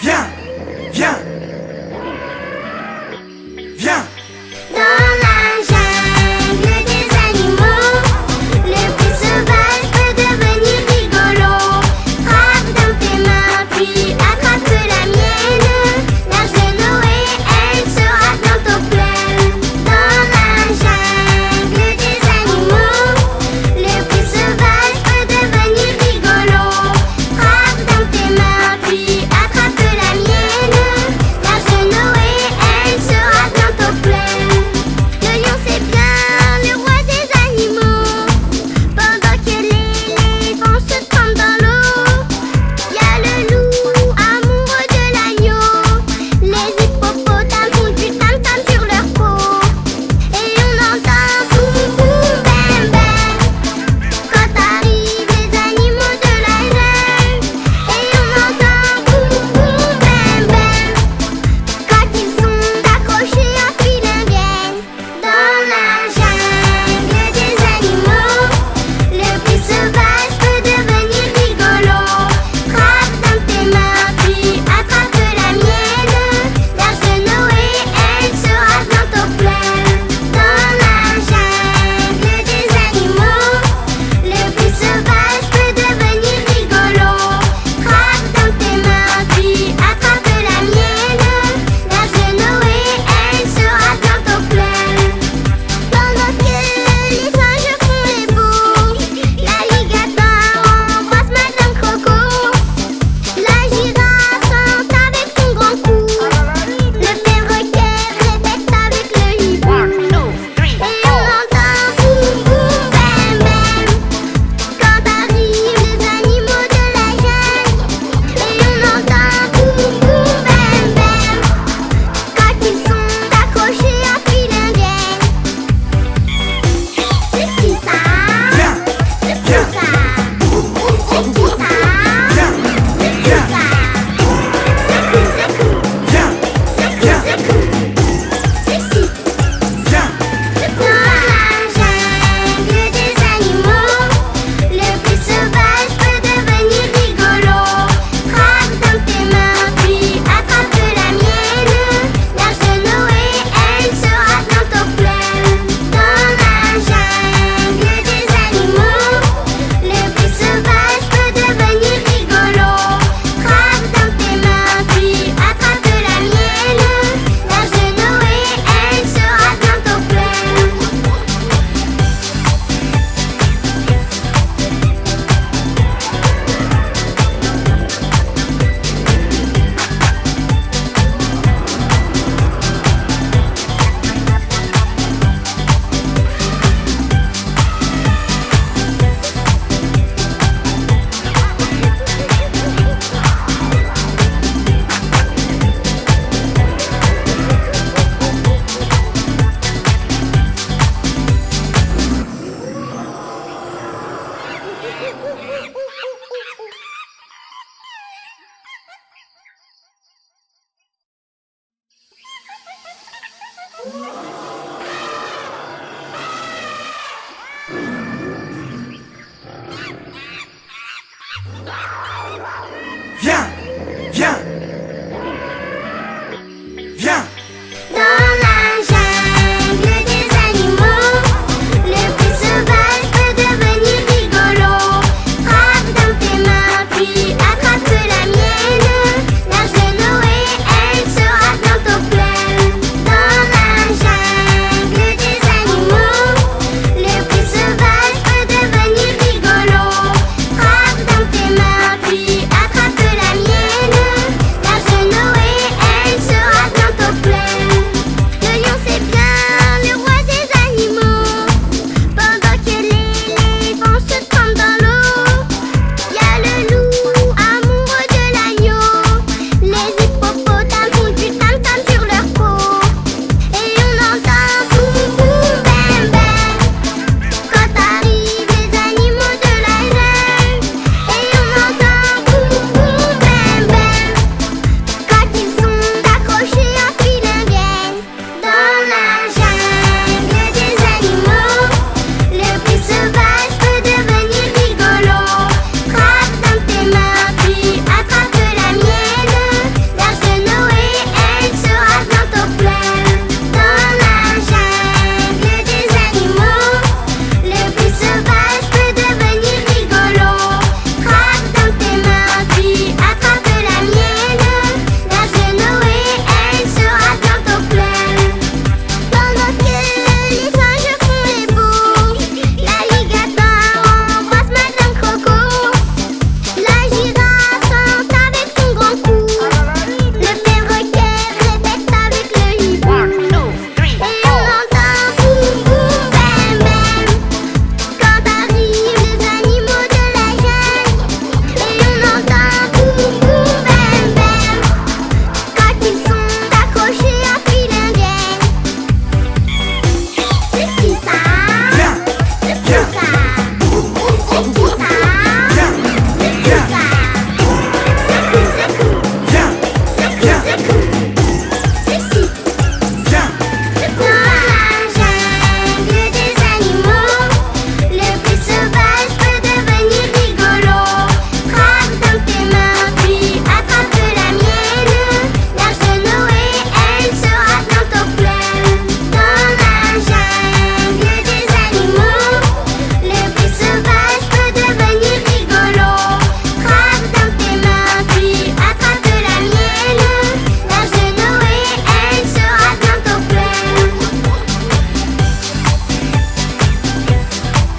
Viens, viens, viens. Dans la jungle des animaux, le plus sauvage peut devenir rigolo. Frappe dans tes mains, puis attrape la mienne. L'âge de Noé, elle sera bientôt pleine. Dans la jungle des animaux, le plus sauvage peut devenir rigolo. Frappe dans tes mains, puis attrape la mienne. L'âge de Noé, elle sera bientôt pleine. Le lion c'est bien le roi des animaux. Pendant que l'éléphant se trempe dans l'eau, y a le loup amoureux de l'agneau. Les hippopotames font du tam-tam sur leur peau. Et on entend boum boum bam bam quand arrivent les animaux de la jungle. Et on entend boum boum bam bam quand ils sont accrochés à fil indienne. Dans la jungle des animaux, le plus sauvage peut devenir rigolo. Frappe dans tes mains, puis attrape la mienne. L'âge de Noé, elle sera bientôt pleine. Dans la jungle des animaux, le plus sauvage peut devenir rigolo. Frappe dans tes mains, puis attrape la mienne. L'âge de Noé, elle sera bientôt pleine. Pendant que les singes font les beaux, l'alligator embrasse Madame Croco. La girafe chante avec son grand cou. Le perroquet répète avec le hibou. Et on entend boum boum bam bam quand arrivent les animaux de la jungle. Et on entend boum boum bam bam quand ils sont accrochés à fil indienne. C'est qui ça? Viens, C'est qui viens, ça? C'est qui ça? viens, C'est qui viens, ça? C'est qui? viens, viens, C'est qui? viens. Dans la jungle des animaux, le plus sauvage peut devenir rigolo. Frappe dans tes mains, puis attrape la mienne. L'âge de Noé, elle sera bientôt pleine. Dans la jungle des animaux, le plus sauvage peut devenir rigolo. Frappe dans tes mains, puis attrape la mienne. L'âge de Noé, elle sera bientôt pleine.